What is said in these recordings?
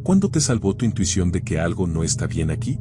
¿Cuándo te salvó tu intuición de que algo no está bien aquí?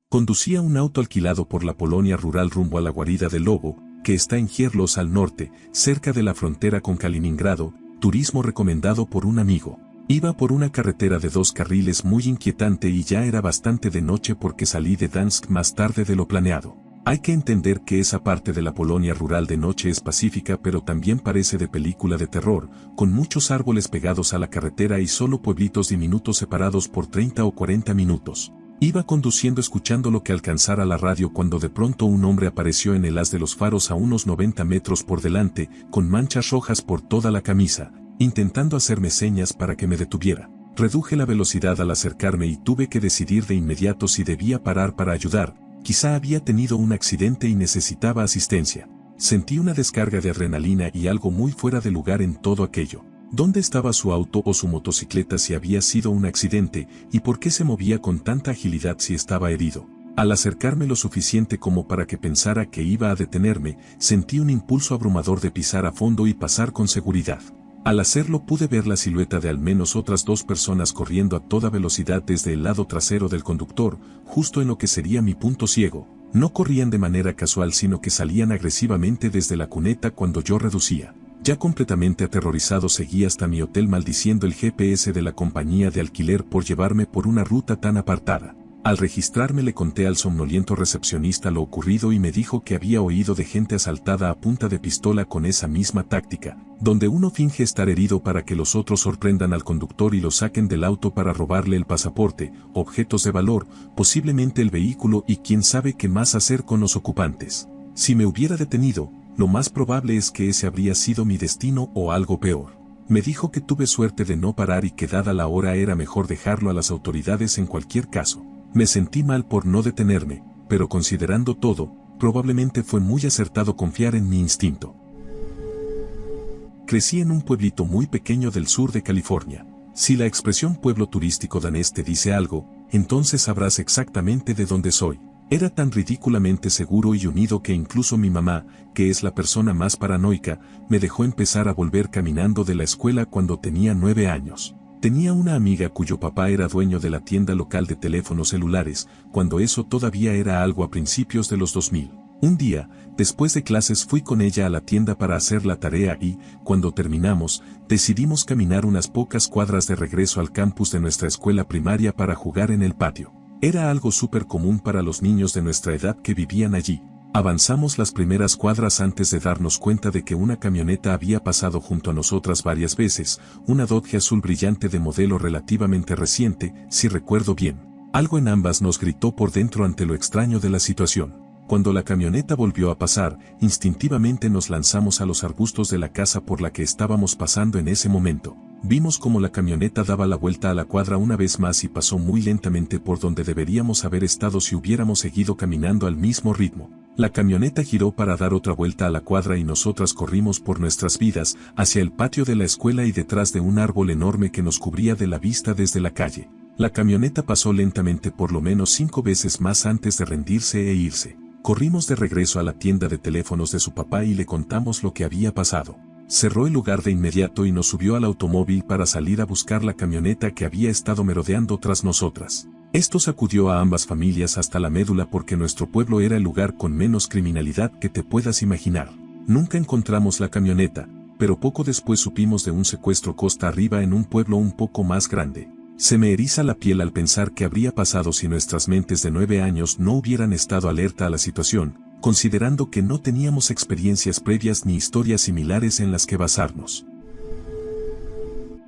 Conducía un auto alquilado por la Polonia rural rumbo a la guarida del lobo, que está en Gierlos al norte, cerca de la frontera con Kaliningrado, turismo recomendado por un amigo. Iba por una carretera de 2 carriles muy inquietante y ya era bastante de noche porque salí de Dansk más tarde de lo planeado. Hay que entender que esa parte de la Polonia rural de noche es pacífica, pero también parece de película de terror, con muchos árboles pegados a la carretera y solo pueblitos diminutos separados por 30 o 40 minutos. Iba conduciendo escuchando lo que alcanzara la radio cuando de pronto un hombre apareció en el haz de los faros a unos 90 metros por delante, con manchas rojas por toda la camisa, intentando hacerme señas para que me detuviera. Reduje la velocidad al acercarme y tuve que decidir de inmediato si debía parar para ayudar. Quizá había tenido un accidente y necesitaba asistencia. Sentí una descarga de adrenalina y algo muy fuera de lugar en todo aquello. ¿Dónde estaba su auto o su motocicleta si había sido un accidente, y por qué se movía con tanta agilidad si estaba herido? Al acercarme lo suficiente como para que pensara que iba a detenerme, sentí un impulso abrumador de pisar a fondo y pasar con seguridad. Al hacerlo pude ver la silueta de al menos otras 2 personas corriendo a toda velocidad desde el lado trasero del conductor, justo en lo que sería mi punto ciego. No corrían de manera casual, sino que salían agresivamente desde la cuneta cuando yo reducía. Ya completamente aterrorizado seguí hasta mi hotel maldiciendo el GPS de la compañía de alquiler por llevarme por una ruta tan apartada. Al registrarme le conté al somnoliento recepcionista lo ocurrido y me dijo que había oído de gente asaltada a punta de pistola con esa misma táctica, donde uno finge estar herido para que los otros sorprendan al conductor y lo saquen del auto para robarle el pasaporte, objetos de valor, posiblemente el vehículo y quién sabe qué más hacer con los ocupantes. Si me hubiera detenido, lo más probable es que ese habría sido mi destino o algo peor. Me dijo que tuve suerte de no parar y que dada la hora era mejor dejarlo a las autoridades en cualquier caso. Me sentí mal por no detenerme, pero considerando todo, probablemente fue muy acertado confiar en mi instinto. Crecí en un pueblito muy pequeño del sur de California. Si la expresión pueblo turístico danés te dice algo, entonces sabrás exactamente de dónde soy. Era tan ridículamente seguro y unido que incluso mi mamá, que es la persona más paranoica, me dejó empezar a volver caminando de la escuela cuando tenía 9 años. Tenía una amiga cuyo papá era dueño de la tienda local de teléfonos celulares, cuando eso todavía era algo a principios de los 2000. Un día, después de clases fui con ella a la tienda para hacer la tarea y, cuando terminamos, decidimos caminar unas pocas cuadras de regreso al campus de nuestra escuela primaria para jugar en el patio. Era algo súper común para los niños de nuestra edad que vivían allí. Avanzamos las primeras cuadras antes de darnos cuenta de que una camioneta había pasado junto a nosotras varias veces, una Dodge azul brillante de modelo relativamente reciente, si recuerdo bien. Algo en ambas nos gritó por dentro ante lo extraño de la situación. Cuando la camioneta volvió a pasar, instintivamente nos lanzamos a los arbustos de la casa por la que estábamos pasando en ese momento. Vimos como la camioneta daba la vuelta a la cuadra una vez más y pasó muy lentamente por donde deberíamos haber estado si hubiéramos seguido caminando al mismo ritmo. La camioneta giró para dar otra vuelta a la cuadra y nosotras corrimos por nuestras vidas hacia el patio de la escuela y detrás de un árbol enorme que nos cubría de la vista desde la calle. La camioneta pasó lentamente por lo menos 5 veces más antes de rendirse e irse. Corrimos de regreso a la tienda de teléfonos de su papá y le contamos lo que había pasado. Cerró el lugar de inmediato y nos subió al automóvil para salir a buscar la camioneta que había estado merodeando tras nosotras. Esto sacudió a ambas familias hasta la médula porque nuestro pueblo era el lugar con menos criminalidad que te puedas imaginar. Nunca encontramos la camioneta, pero poco después supimos de un secuestro costa arriba en un pueblo un poco más grande. Se me eriza la piel al pensar qué habría pasado si nuestras mentes de 9 años no hubieran estado alerta a la situación, considerando que no teníamos experiencias previas ni historias similares en las que basarnos.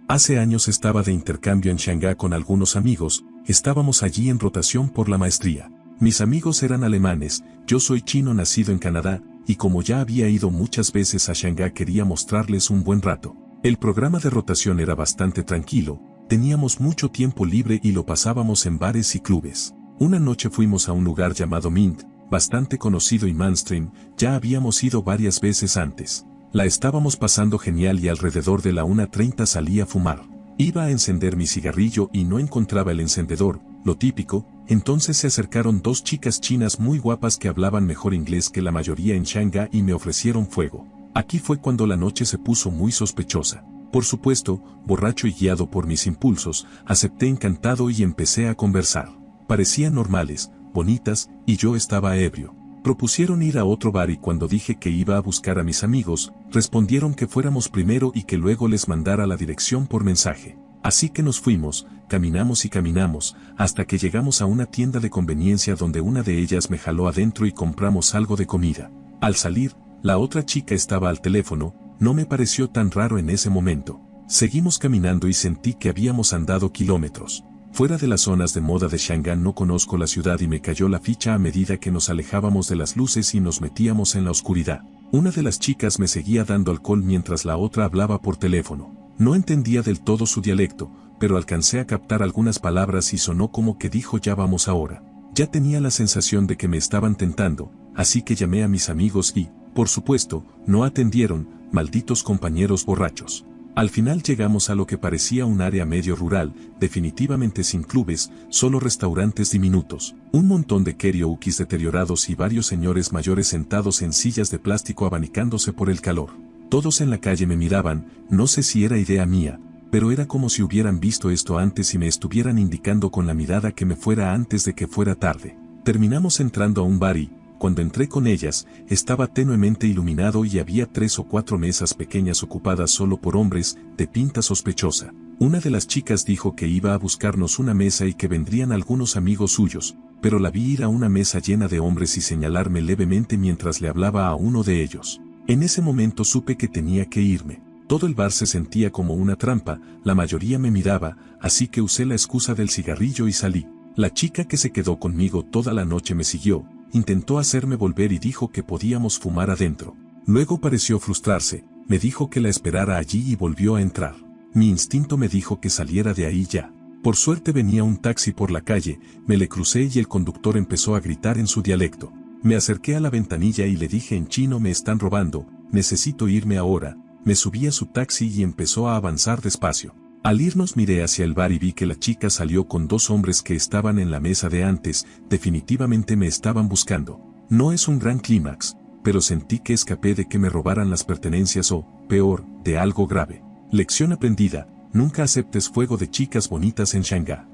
Hace años estaba de intercambio en Shanghái con algunos amigos, estábamos allí en rotación por la maestría. Mis amigos eran alemanes, yo soy chino nacido en Canadá, y como ya había ido muchas veces a Shanghái quería mostrarles un buen rato. El programa de rotación era bastante tranquilo, teníamos mucho tiempo libre y lo pasábamos en bares y clubes. Una noche fuimos a un lugar llamado Mint, bastante conocido y mainstream, ya habíamos ido varias veces antes. La estábamos pasando genial y alrededor de la 1:30 salí a fumar. Iba a encender mi cigarrillo y no encontraba el encendedor, lo típico, entonces se acercaron 2 chicas chinas muy guapas que hablaban mejor inglés que la mayoría en Shanghái y me ofrecieron fuego. Aquí fue cuando la noche se puso muy sospechosa. Por supuesto, borracho y guiado por mis impulsos, acepté encantado y empecé a conversar. Parecían normales, bonitas, y yo estaba ebrio. Propusieron ir a otro bar y cuando dije que iba a buscar a mis amigos, respondieron que fuéramos primero y que luego les mandara la dirección por mensaje. Así que nos fuimos, caminamos y caminamos, hasta que llegamos a una tienda de conveniencia donde una de ellas me jaló adentro y compramos algo de comida. Al salir, la otra chica estaba al teléfono, no me pareció tan raro en ese momento. Seguimos caminando y sentí que habíamos andado kilómetros. Fuera de las zonas de moda de Shanghái no conozco la ciudad y me cayó la ficha a medida que nos alejábamos de las luces y nos metíamos en la oscuridad. Una de las chicas me seguía dando alcohol mientras la otra hablaba por teléfono. No entendía del todo su dialecto, pero alcancé a captar algunas palabras y sonó como que dijo ya vamos ahora. Ya tenía la sensación de que me estaban tentando, así que llamé a mis amigos y, por supuesto, no atendieron, malditos compañeros borrachos. Al final llegamos a lo que parecía un área medio rural, definitivamente sin clubes, solo restaurantes diminutos, un montón de karaokes deteriorados y varios señores mayores sentados en sillas de plástico abanicándose por el calor. Todos en la calle me miraban, no sé si era idea mía, pero era como si hubieran visto esto antes y me estuvieran indicando con la mirada que me fuera antes de que fuera tarde. Terminamos entrando a un bar y, cuando entré con ellas, estaba tenuemente iluminado y había 3 o 4 mesas pequeñas ocupadas solo por hombres, de pinta sospechosa. Una de las chicas dijo que iba a buscarnos una mesa y que vendrían algunos amigos suyos, pero la vi ir a una mesa llena de hombres y señalarme levemente mientras le hablaba a uno de ellos. En ese momento supe que tenía que irme. Todo el bar se sentía como una trampa, la mayoría me miraba, así que usé la excusa del cigarrillo y salí. La chica que se quedó conmigo toda la noche me siguió, intentó hacerme volver y dijo que podíamos fumar adentro. Luego pareció frustrarse, me dijo que la esperara allí y volvió a entrar. Mi instinto me dijo que saliera de ahí ya. Por suerte venía un taxi por la calle, me le crucé y el conductor empezó a gritar en su dialecto. Me acerqué a la ventanilla y le dije en chino me están robando, necesito irme ahora. Me subí a su taxi y empezó a avanzar despacio. Al irnos miré hacia el bar y vi que la chica salió con 2 hombres que estaban en la mesa de antes, definitivamente me estaban buscando. No es un gran clímax, pero sentí que escapé de que me robaran las pertenencias o, peor, de algo grave. Lección aprendida, nunca aceptes fuego de chicas bonitas en Shanghái.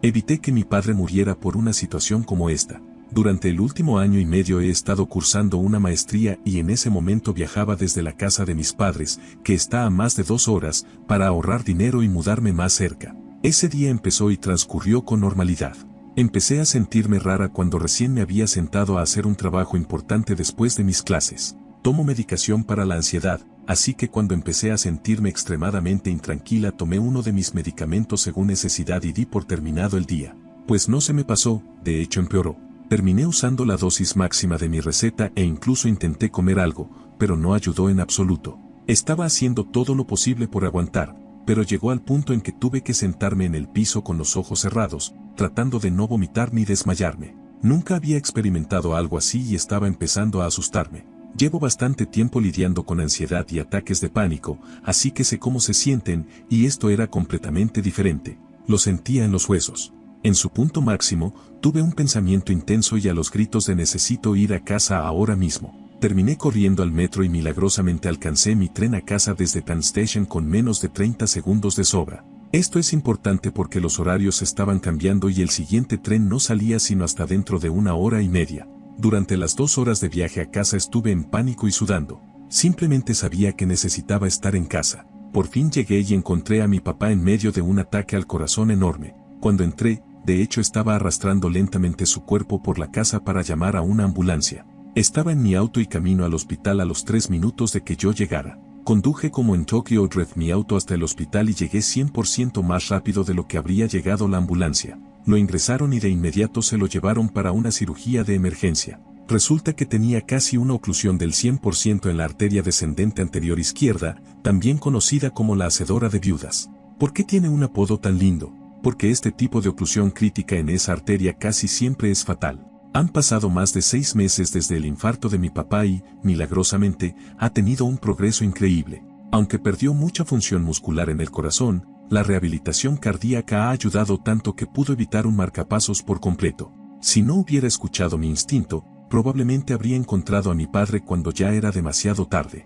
Evité que mi padre muriera por una situación como esta. Durante el último año y medio he estado cursando una maestría y en ese momento viajaba desde la casa de mis padres, que está a más de 2 horas, para ahorrar dinero y mudarme más cerca. Ese día empezó y transcurrió con normalidad. Empecé a sentirme rara cuando recién me había sentado a hacer un trabajo importante después de mis clases. Tomo medicación para la ansiedad, así que cuando empecé a sentirme extremadamente intranquila tomé uno de mis medicamentos según necesidad y di por terminado el día. Pues no se me pasó, de hecho empeoró. Terminé usando la dosis máxima de mi receta e incluso intenté comer algo, pero no ayudó en absoluto. Estaba haciendo todo lo posible por aguantar, pero llegó al punto en que tuve que sentarme en el piso con los ojos cerrados, tratando de no vomitar ni desmayarme. Nunca había experimentado algo así y estaba empezando a asustarme. Llevo bastante tiempo lidiando con ansiedad y ataques de pánico, así que sé cómo se sienten, y esto era completamente diferente. Lo sentía en los huesos. En su punto máximo, tuve un pensamiento intenso y a los gritos de necesito ir a casa ahora mismo. Terminé corriendo al metro y milagrosamente alcancé mi tren a casa desde Tan Station con menos de 30 segundos de sobra. Esto es importante porque los horarios estaban cambiando y el siguiente tren no salía sino hasta dentro de 1 hora y media. Durante las 2 horas de viaje a casa estuve en pánico y sudando. Simplemente sabía que necesitaba estar en casa. Por fin llegué y encontré a mi papá en medio de un ataque al corazón enorme. Cuando entré, de hecho estaba arrastrando lentamente su cuerpo por la casa para llamar a una ambulancia. Estaba en mi auto y camino al hospital a los 3 minutos de que yo llegara. Conduje como en Tokyo Drift mi auto hasta el hospital y llegué 100% más rápido de lo que habría llegado la ambulancia. Lo ingresaron y de inmediato se lo llevaron para una cirugía de emergencia. Resulta que tenía casi una oclusión del 100% en la arteria descendente anterior izquierda, también conocida como la hacedora de viudas. ¿Por qué tiene un apodo tan lindo? Porque este tipo de oclusión crítica en esa arteria casi siempre es fatal. Han pasado más de 6 meses desde el infarto de mi papá y, milagrosamente, ha tenido un progreso increíble. Aunque perdió mucha función muscular en el corazón, la rehabilitación cardíaca ha ayudado tanto que pudo evitar un marcapasos por completo. Si no hubiera escuchado mi instinto, probablemente habría encontrado a mi padre cuando ya era demasiado tarde.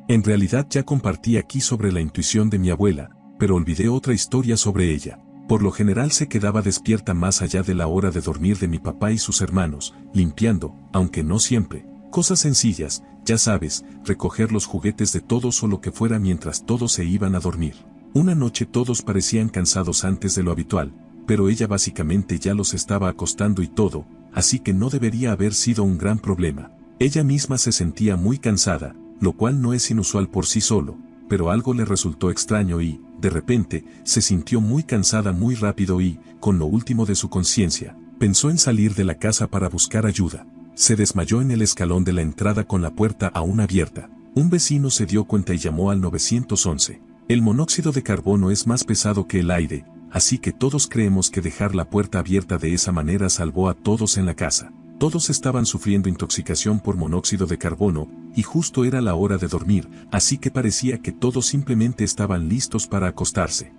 En realidad ya compartí aquí sobre la intuición de mi abuela, pero olvidé otra historia sobre ella. Por lo general se quedaba despierta más allá de la hora de dormir de mi papá y sus hermanos, limpiando, aunque no siempre, cosas sencillas, ya sabes, recoger los juguetes de todos o lo que fuera mientras todos se iban a dormir. Una noche todos parecían cansados antes de lo habitual, pero ella básicamente ya los estaba acostando y todo, así que no debería haber sido un gran problema. Ella misma se sentía muy cansada, lo cual no es inusual por sí solo, pero algo le resultó extraño y, de repente, se sintió muy cansada muy rápido y, con lo último de su conciencia, pensó en salir de la casa para buscar ayuda. Se desmayó en el escalón de la entrada con la puerta aún abierta. Un vecino se dio cuenta y llamó al 911. El monóxido de carbono es más pesado que el aire, así que todos creemos que dejar la puerta abierta de esa manera salvó a todos en la casa. Todos estaban sufriendo intoxicación por monóxido de carbono, y justo era la hora de dormir, así que parecía que todos simplemente estaban listos para acostarse.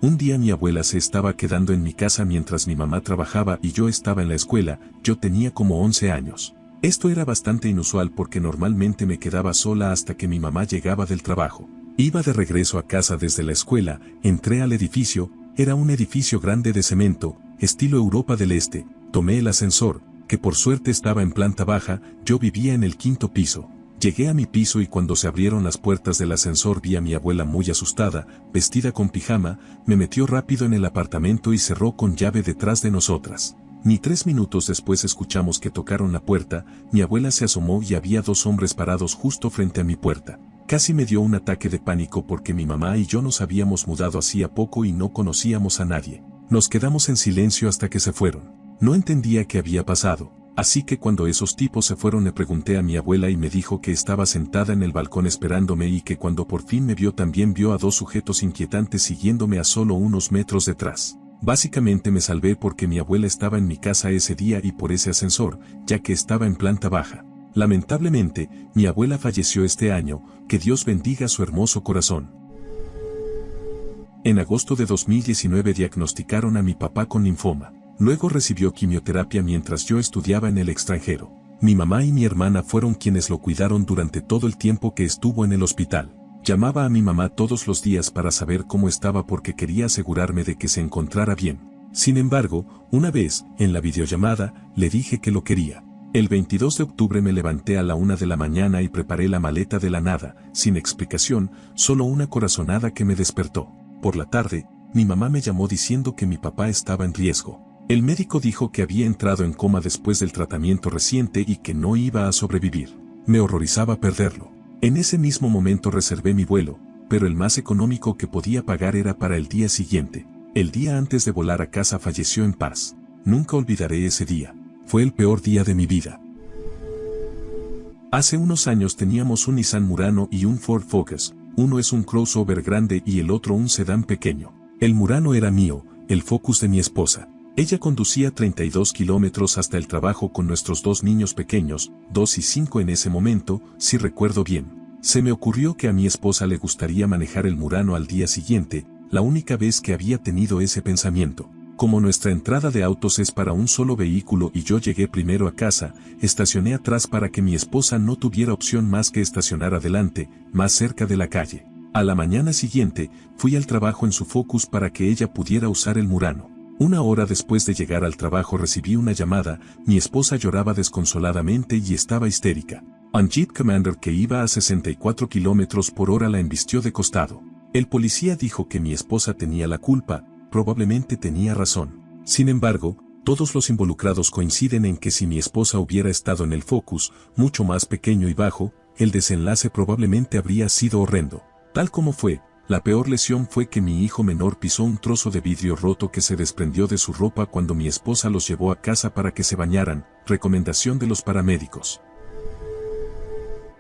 Un día mi abuela se estaba quedando en mi casa mientras mi mamá trabajaba y yo estaba en la escuela. Yo tenía como 11 años. Esto era bastante inusual porque normalmente me quedaba sola hasta que mi mamá llegaba del trabajo. Iba de regreso a casa desde la escuela, entré al edificio, era un edificio grande de cemento, estilo Europa del Este. Tomé el ascensor, que por suerte estaba en planta baja. Yo vivía en el 5º piso. Llegué a mi piso y cuando se abrieron las puertas del ascensor vi a mi abuela muy asustada, vestida con pijama, me metió rápido en el apartamento y cerró con llave detrás de nosotras. Ni 3 minutos después escuchamos que tocaron la puerta, mi abuela se asomó y había 2 hombres parados justo frente a mi puerta. Casi me dio un ataque de pánico porque mi mamá y yo nos habíamos mudado hacía poco y no conocíamos a nadie. Nos quedamos en silencio hasta que se fueron. No entendía qué había pasado, así que cuando esos tipos se fueron le pregunté a mi abuela y me dijo que estaba sentada en el balcón esperándome y que cuando por fin me vio también vio a 2 sujetos inquietantes siguiéndome a solo unos metros detrás. Básicamente me salvé porque mi abuela estaba en mi casa ese día y por ese ascensor, ya que estaba en planta baja. Lamentablemente, mi abuela falleció este año, que Dios bendiga su hermoso corazón. En agosto de 2019 diagnosticaron a mi papá con linfoma. Luego recibió quimioterapia mientras yo estudiaba en el extranjero. Mi mamá y mi hermana fueron quienes lo cuidaron durante todo el tiempo que estuvo en el hospital. Llamaba a mi mamá todos los días para saber cómo estaba porque quería asegurarme de que se encontrara bien. Sin embargo, una vez, en la videollamada, le dije que lo quería. El 22 de octubre me levanté a la 1 de la mañana y preparé la maleta de la nada, sin explicación, solo una corazonada que me despertó. Por la tarde, mi mamá me llamó diciendo que mi papá estaba en riesgo. El médico dijo que había entrado en coma después del tratamiento reciente y que no iba a sobrevivir. Me horrorizaba perderlo. En ese mismo momento reservé mi vuelo, pero el más económico que podía pagar era para el día siguiente. El día antes de volar a casa falleció en paz. Nunca olvidaré ese día. Fue el peor día de mi vida. Hace unos años teníamos un Nissan Murano y un Ford Focus. Uno es un crossover grande y el otro un sedán pequeño. El Murano era mío, el Focus de mi esposa. Ella conducía 32 kilómetros hasta el trabajo con nuestros 2 niños pequeños, 2 y 5 en ese momento, si recuerdo bien. Se me ocurrió que a mi esposa le gustaría manejar el Murano al día siguiente, la única vez que había tenido ese pensamiento. Como nuestra entrada de autos es para un solo vehículo y yo llegué primero a casa, estacioné atrás para que mi esposa no tuviera opción más que estacionar adelante, más cerca de la calle. A la mañana siguiente, fui al trabajo en su Focus para que ella pudiera usar el Murano. 1 hora después de llegar al trabajo recibí una llamada, mi esposa lloraba desconsoladamente y estaba histérica. Un Jeep Commander que iba a 64 kilómetros por hora la embistió de costado. El policía dijo que mi esposa tenía la culpa, probablemente tenía razón. Sin embargo, todos los involucrados coinciden en que si mi esposa hubiera estado en el Focus, mucho más pequeño y bajo, el desenlace probablemente habría sido horrendo. Tal como fue, la peor lesión fue que mi hijo menor pisó un trozo de vidrio roto que se desprendió de su ropa cuando mi esposa los llevó a casa para que se bañaran, recomendación de los paramédicos.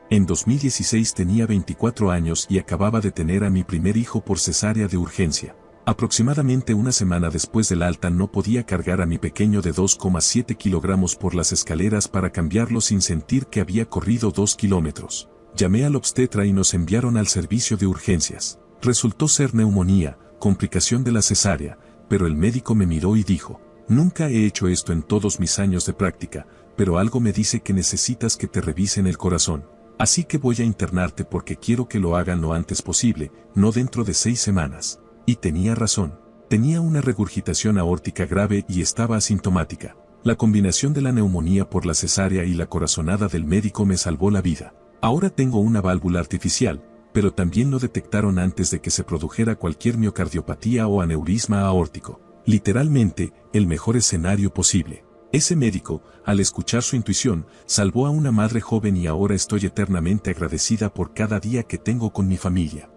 En 2016 tenía 24 años y acababa de tener a mi primer hijo por cesárea de urgencia. Aproximadamente una semana después del alta no podía cargar a mi pequeño de 2,7 kilogramos por las escaleras para cambiarlo sin sentir que había corrido 2 kilómetros. Llamé al obstetra y nos enviaron al servicio de urgencias. Resultó ser neumonía, complicación de la cesárea, pero el médico me miró y dijo, nunca he hecho esto en todos mis años de práctica, pero algo me dice que necesitas que te revisen el corazón. Así que voy a internarte porque quiero que lo hagan lo antes posible, no dentro de 6 semanas. Y tenía razón. Tenía una regurgitación aórtica grave y estaba asintomática. La combinación de la neumonía por la cesárea y la corazonada del médico me salvó la vida. Ahora tengo una válvula artificial, pero también lo detectaron antes de que se produjera cualquier miocardiopatía o aneurisma aórtico. Literalmente, el mejor escenario posible. Ese médico, al escuchar su intuición, salvó a una madre joven y ahora estoy eternamente agradecida por cada día que tengo con mi familia.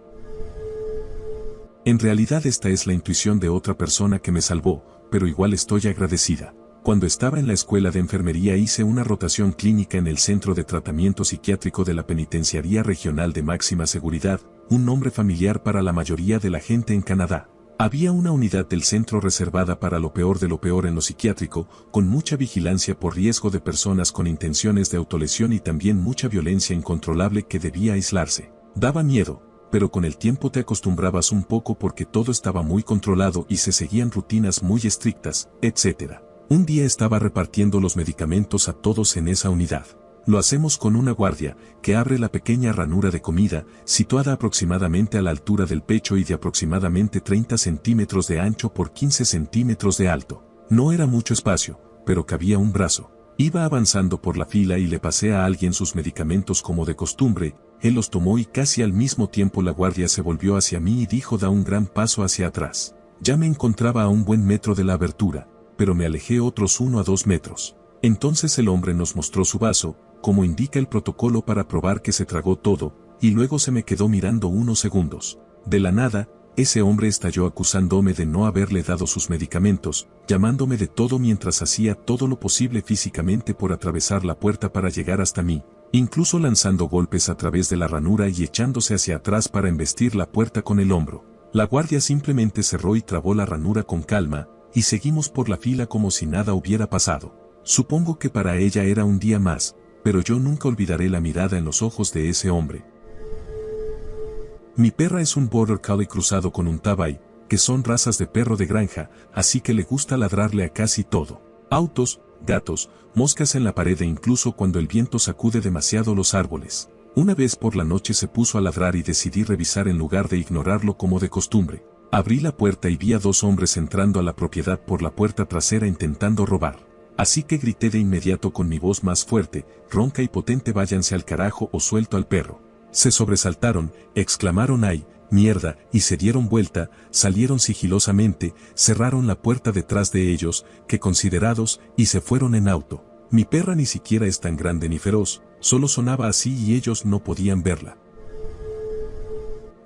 En realidad esta es la intuición de otra persona que me salvó, pero igual estoy agradecida. Cuando estaba en la escuela de enfermería hice una rotación clínica en el Centro de Tratamiento Psiquiátrico de la Penitenciaría Regional de Máxima Seguridad, un nombre familiar para la mayoría de la gente en Canadá. Había una unidad del centro reservada para lo peor de lo peor en lo psiquiátrico, con mucha vigilancia por riesgo de personas con intenciones de autolesión y también mucha violencia incontrolable que debía aislarse. Daba miedo, pero con el tiempo te acostumbrabas un poco porque todo estaba muy controlado y se seguían rutinas muy estrictas, etc. Un día estaba repartiendo los medicamentos a todos en esa unidad. Lo hacemos con una guardia, que abre la pequeña ranura de comida, situada aproximadamente a la altura del pecho y de aproximadamente 30 centímetros de ancho por 15 centímetros de alto. No era mucho espacio, pero cabía un brazo. Iba avanzando por la fila y le pasé a alguien sus medicamentos como de costumbre, él los tomó y casi al mismo tiempo la guardia se volvió hacia mí y dijo: da un gran paso hacia atrás. Ya me encontraba a un buen metro de la abertura, pero me alejé otros 1 a 2 metros. Entonces el hombre nos mostró su vaso, como indica el protocolo para probar que se tragó todo, y luego se me quedó mirando unos segundos. De la nada, ese hombre estalló acusándome de no haberle dado sus medicamentos, llamándome de todo mientras hacía todo lo posible físicamente por atravesar la puerta para llegar hasta mí, incluso lanzando golpes a través de la ranura y echándose hacia atrás para embestir la puerta con el hombro. La guardia simplemente cerró y trabó la ranura con calma, y seguimos por la fila como si nada hubiera pasado. Supongo que para ella era un día más, pero yo nunca olvidaré la mirada en los ojos de ese hombre. Mi perra es un Border Collie cruzado con un Tabby, que son razas de perro de granja, así que le gusta ladrarle a casi todo. Autos, gatos, moscas en la pared e incluso cuando el viento sacude demasiado los árboles. Una vez por la noche se puso a ladrar y decidí revisar en lugar de ignorarlo como de costumbre. Abrí la puerta y vi a 2 hombres entrando a la propiedad por la puerta trasera intentando robar. Así que grité de inmediato con mi voz más fuerte, ronca y potente: váyanse al carajo o suelto al perro. Se sobresaltaron, exclamaron ¡ay, mierda!, y se dieron vuelta, salieron sigilosamente, cerraron la puerta detrás de ellos, que considerados, y se fueron en auto. Mi perra ni siquiera es tan grande ni feroz, solo sonaba así y ellos no podían verla.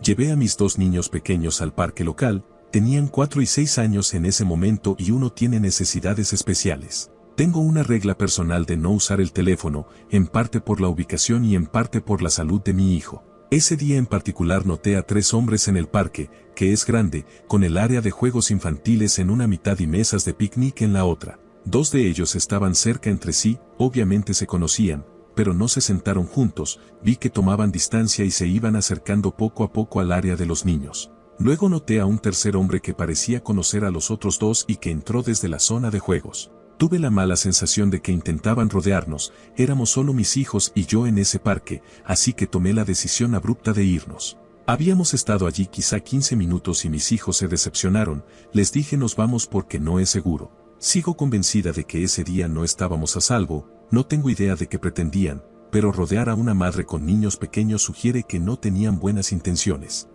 Llevé a mis 2 niños pequeños al parque local, tenían 4 y 6 años en ese momento y uno tiene necesidades especiales. Tengo una regla personal de no usar el teléfono, en parte por la ubicación y en parte por la salud de mi hijo. Ese día en particular noté a 3 hombres en el parque, que es grande, con el área de juegos infantiles en una mitad y mesas de picnic en la otra. 2 de ellos estaban cerca entre sí, obviamente se conocían, pero no se sentaron juntos, vi que tomaban distancia y se iban acercando poco a poco al área de los niños. Luego noté a un tercer hombre que parecía conocer a los otros 2 y que entró desde la zona de juegos. Tuve la mala sensación de que intentaban rodearnos, éramos solo mis hijos y yo en ese parque, así que tomé la decisión abrupta de irnos. Habíamos estado allí quizá 15 minutos y mis hijos se decepcionaron, les dije: nos vamos porque no es seguro. Sigo convencida de que ese día no estábamos a salvo, no tengo idea de qué pretendían, pero rodear a una madre con niños pequeños sugiere que no tenían buenas intenciones.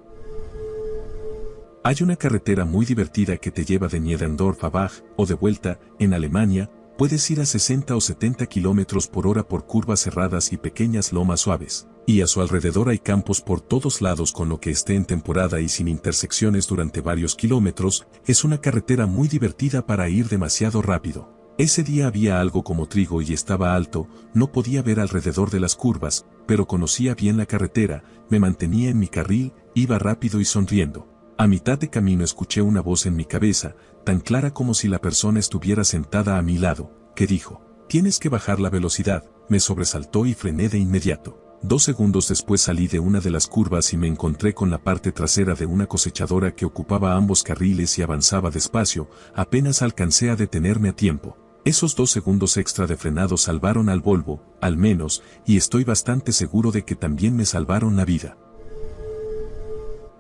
Hay una carretera muy divertida que te lleva de Niederdorf a Bach, o de vuelta, en Alemania, puedes ir a 60 o 70 km por hora por curvas cerradas y pequeñas lomas suaves, y a su alrededor hay campos por todos lados con lo que esté en temporada y sin intersecciones durante varios kilómetros, es una carretera muy divertida para ir demasiado rápido. Ese día había algo como trigo y estaba alto, no podía ver alrededor de las curvas, pero conocía bien la carretera, me mantenía en mi carril, iba rápido y sonriendo. A mitad de camino escuché una voz en mi cabeza, tan clara como si la persona estuviera sentada a mi lado, que dijo: tienes que bajar la velocidad. Me sobresaltó y frené de inmediato. 2 segundos después salí de una de las curvas y me encontré con la parte trasera de una cosechadora que ocupaba ambos carriles y avanzaba despacio, apenas alcancé a detenerme a tiempo. Esos 2 segundos extra de frenado salvaron al Volvo, al menos, y estoy bastante seguro de que también me salvaron la vida.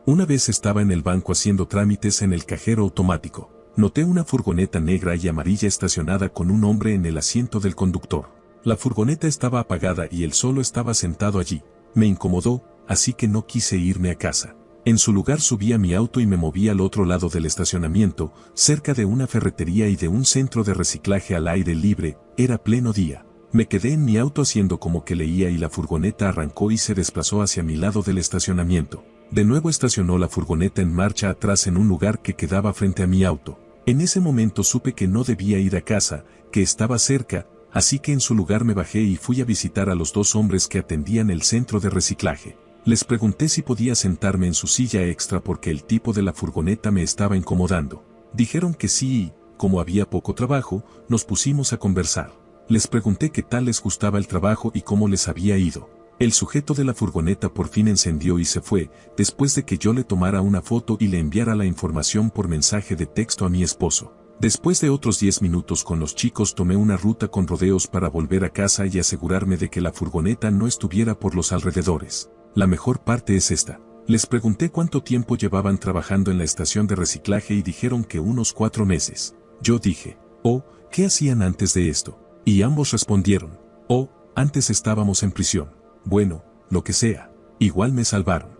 Una vez estaba en el banco haciendo trámites en el cajero automático. Noté una furgoneta negra y amarilla estacionada con un hombre en el asiento del conductor. La furgoneta estaba apagada y él solo estaba sentado allí. Me incomodó, así que no quise irme a casa. En su lugar subí a mi auto y me moví al otro lado del estacionamiento, cerca de una ferretería y de un centro de reciclaje al aire libre. Era pleno día. Me quedé en mi auto haciendo como que leía y la furgoneta arrancó y se desplazó hacia mi lado del estacionamiento. De nuevo estacionó la furgoneta en marcha atrás en un lugar que quedaba frente a mi auto. En ese momento supe que no debía ir a casa, que estaba cerca, así que en su lugar me bajé y fui a visitar a los 2 hombres que atendían el centro de reciclaje. Les pregunté si podía sentarme en su silla extra porque el tipo de la furgoneta me estaba incomodando. Dijeron que sí y, como había poco trabajo, nos pusimos a conversar. Les pregunté qué tal les gustaba el trabajo y cómo les había ido. El sujeto de la furgoneta por fin encendió y se fue, después de que yo le tomara una foto y le enviara la información por mensaje de texto a mi esposo. Después de otros 10 minutos con los chicos tomé una ruta con rodeos para volver a casa y asegurarme de que la furgoneta no estuviera por los alrededores. La mejor parte es esta. Les pregunté cuánto tiempo llevaban trabajando en la estación de reciclaje y dijeron que unos 4 meses. Yo dije, oh, ¿qué hacían antes de esto? Y ambos respondieron, oh, antes estábamos en prisión. Bueno, lo que sea, igual me salvaron.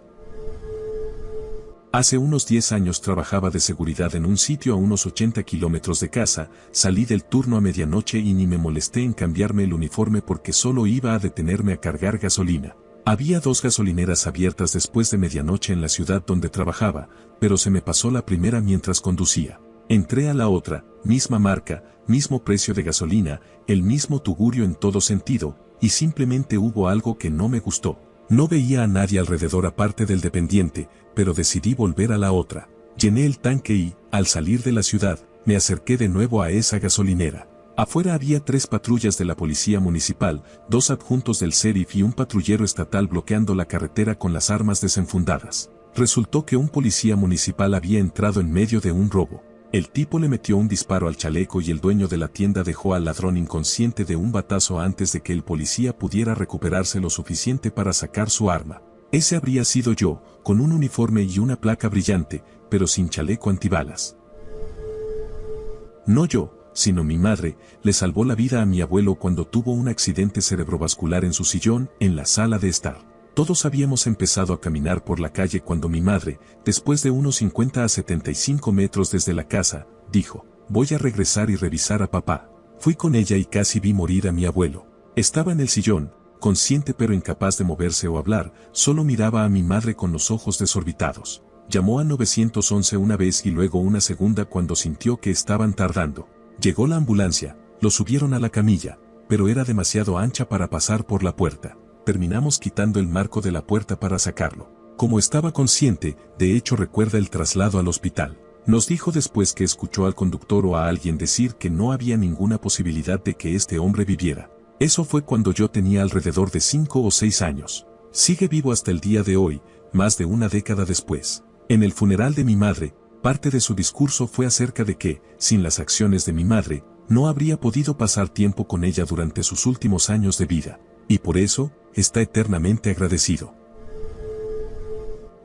Hace unos 10 años trabajaba de seguridad en un sitio a unos 80 kilómetros de casa, salí del turno a medianoche y ni me molesté en cambiarme el uniforme porque solo iba a detenerme a cargar gasolina. Había 2 gasolineras abiertas después de medianoche en la ciudad donde trabajaba, pero se me pasó la primera mientras conducía. Entré a la otra, misma marca, mismo precio de gasolina, el mismo tugurio en todo sentido, y simplemente hubo algo que no me gustó. No veía a nadie alrededor aparte del dependiente, pero decidí volver a la otra. Llené el tanque y, al salir de la ciudad, me acerqué de nuevo a esa gasolinera. Afuera había 3 patrullas de la policía municipal, 2 adjuntos del sheriff y un patrullero estatal bloqueando la carretera con las armas desenfundadas. Resultó que un policía municipal había entrado en medio de un robo. El tipo le metió un disparo al chaleco y el dueño de la tienda dejó al ladrón inconsciente de un batazo antes de que el policía pudiera recuperarse lo suficiente para sacar su arma. Ese habría sido yo, con un uniforme y una placa brillante, pero sin chaleco antibalas. No yo, sino mi madre, le salvó la vida a mi abuelo cuando tuvo un accidente cerebrovascular en su sillón, en la sala de estar. Todos habíamos empezado a caminar por la calle cuando mi madre, después de unos 50 a 75 metros desde la casa, dijo, voy a regresar y revisar a papá. Fui con ella y casi vi morir a mi abuelo. Estaba en el sillón, consciente pero incapaz de moverse o hablar, solo miraba a mi madre con los ojos desorbitados. Llamó a 911 una vez y luego una segunda cuando sintió que estaban tardando. Llegó la ambulancia, lo subieron a la camilla, pero era demasiado ancha para pasar por la puerta. Terminamos quitando el marco de la puerta para sacarlo. Como estaba consciente, de hecho recuerda el traslado al hospital. Nos dijo después que escuchó al conductor o a alguien decir que no había ninguna posibilidad de que este hombre viviera. Eso fue cuando yo tenía alrededor de 5 o 6 años. Sigue vivo hasta el día de hoy, más de una década después. En el funeral de mi madre, parte de su discurso fue acerca de que, sin las acciones de mi madre, no habría podido pasar tiempo con ella durante sus últimos años de vida. Y por eso, está eternamente agradecido.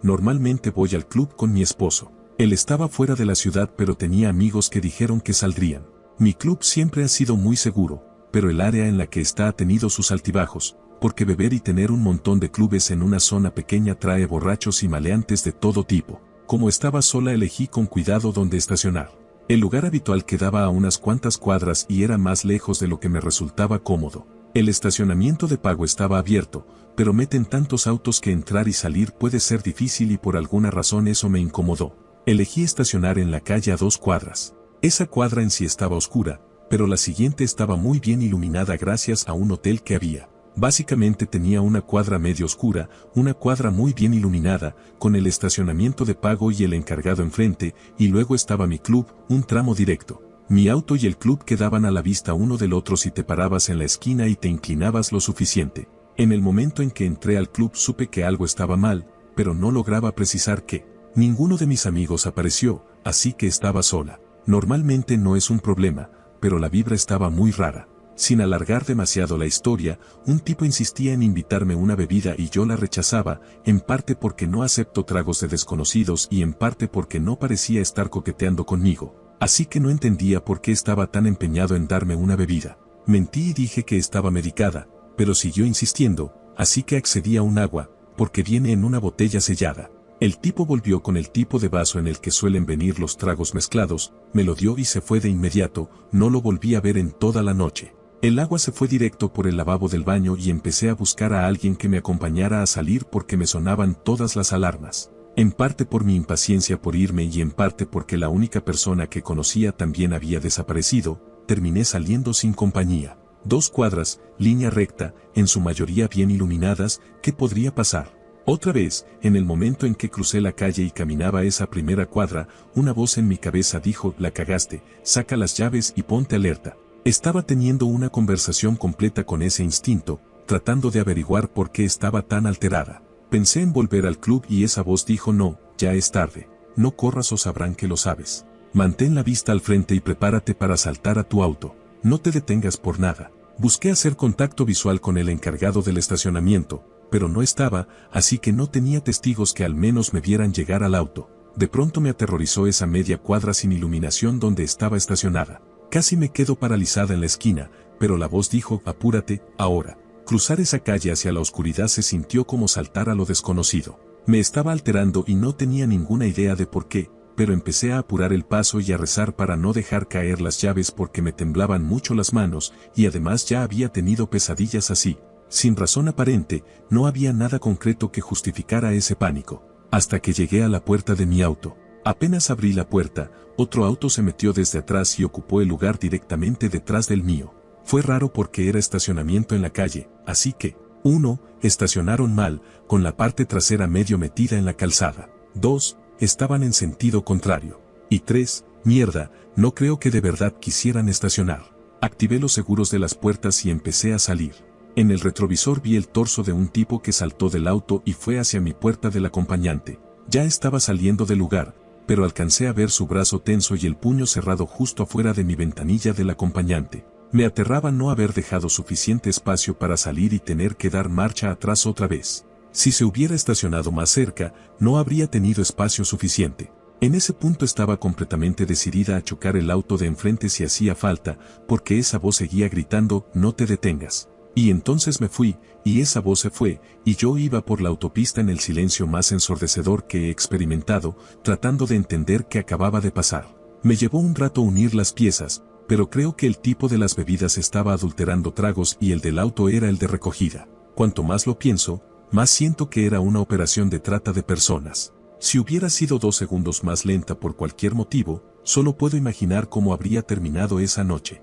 Normalmente voy al club con mi esposo. Él estaba fuera de la ciudad pero tenía amigos que dijeron que saldrían. Mi club siempre ha sido muy seguro, pero el área en la que está ha tenido sus altibajos, porque beber y tener un montón de clubes en una zona pequeña trae borrachos y maleantes de todo tipo. Como estaba sola elegí con cuidado dónde estacionar. El lugar habitual quedaba a unas cuantas cuadras y era más lejos de lo que me resultaba cómodo. El estacionamiento de pago estaba abierto, pero meten tantos autos que entrar y salir puede ser difícil y por alguna razón eso me incomodó. Elegí estacionar en la calle a 2 cuadras. Esa cuadra en sí estaba oscura, pero la siguiente estaba muy bien iluminada gracias a un hotel que había. Básicamente tenía una cuadra medio oscura, una cuadra muy bien iluminada, con el estacionamiento de pago y el encargado enfrente, y luego estaba mi club, un tramo directo. Mi auto y el club quedaban a la vista uno del otro si te parabas en la esquina y te inclinabas lo suficiente. En el momento en que entré al club supe que algo estaba mal, pero no lograba precisar qué. Ninguno de mis amigos apareció, así que estaba sola. Normalmente no es un problema, pero la vibra estaba muy rara. Sin alargar demasiado la historia, un tipo insistía en invitarme una bebida y yo la rechazaba, en parte porque no acepto tragos de desconocidos y en parte porque no parecía estar coqueteando conmigo. Así que no entendía por qué estaba tan empeñado en darme una bebida. Mentí y dije que estaba medicada, pero siguió insistiendo, así que accedí a un agua, porque viene en una botella sellada. El tipo volvió con el tipo de vaso en el que suelen venir los tragos mezclados, me lo dio y se fue de inmediato, no lo volví a ver en toda la noche. El agua se fue directo por el lavabo del baño y empecé a buscar a alguien que me acompañara a salir porque me sonaban todas las alarmas. En parte por mi impaciencia por irme y en parte porque la única persona que conocía también había desaparecido, terminé saliendo sin compañía. 2 cuadras, línea recta, en su mayoría bien iluminadas, ¿qué podría pasar? Otra vez, en el momento en que crucé la calle y caminaba esa primera cuadra, una voz en mi cabeza dijo, la cagaste, saca las llaves y ponte alerta. Estaba teniendo una conversación completa con ese instinto, tratando de averiguar por qué estaba tan alterada. Pensé en volver al club y esa voz dijo no, ya es tarde, no corras o sabrán que lo sabes. Mantén la vista al frente y prepárate para saltar a tu auto, no te detengas por nada. Busqué hacer contacto visual con el encargado del estacionamiento, pero no estaba, así que no tenía testigos que al menos me vieran llegar al auto. De pronto me aterrorizó esa media cuadra sin iluminación donde estaba estacionada. Casi me quedo paralizada en la esquina, pero la voz dijo, apúrate, ahora. Cruzar esa calle hacia la oscuridad se sintió como saltar a lo desconocido. Me estaba alterando y no tenía ninguna idea de por qué, pero empecé a apurar el paso y a rezar para no dejar caer las llaves porque me temblaban mucho las manos y además ya había tenido pesadillas así. Sin razón aparente, no había nada concreto que justificara ese pánico. Hasta que llegué a la puerta de mi auto. Apenas abrí la puerta, otro auto se metió desde atrás y ocupó el lugar directamente detrás del mío. Fue raro porque era estacionamiento en la calle, así que, 1. Estacionaron mal, con la parte trasera medio metida en la calzada. 2. Estaban en sentido contrario. Y 3. Mierda, no creo que de verdad quisieran estacionar. Activé los seguros de las puertas y empecé a salir. En el retrovisor vi el torso de un tipo que saltó del auto y fue hacia mi puerta del acompañante. Ya estaba saliendo del lugar, pero alcancé a ver su brazo tenso y el puño cerrado justo afuera de mi ventanilla del acompañante. Me aterraba no haber dejado suficiente espacio para salir y tener que dar marcha atrás otra vez. Si se hubiera estacionado más cerca, no habría tenido espacio suficiente. En ese punto estaba completamente decidida a chocar el auto de enfrente si hacía falta, porque esa voz seguía gritando, no te detengas. Y entonces me fui, y esa voz se fue, y yo iba por la autopista en el silencio más ensordecedor que he experimentado, tratando de entender qué acababa de pasar. Me llevó un rato unir las piezas, pero creo que el tipo de las bebidas estaba adulterando tragos y el del auto era el de recogida. Cuanto más lo pienso, más siento que era una operación de trata de personas. Si hubiera sido 2 segundos más lenta por cualquier motivo, solo puedo imaginar cómo habría terminado esa noche.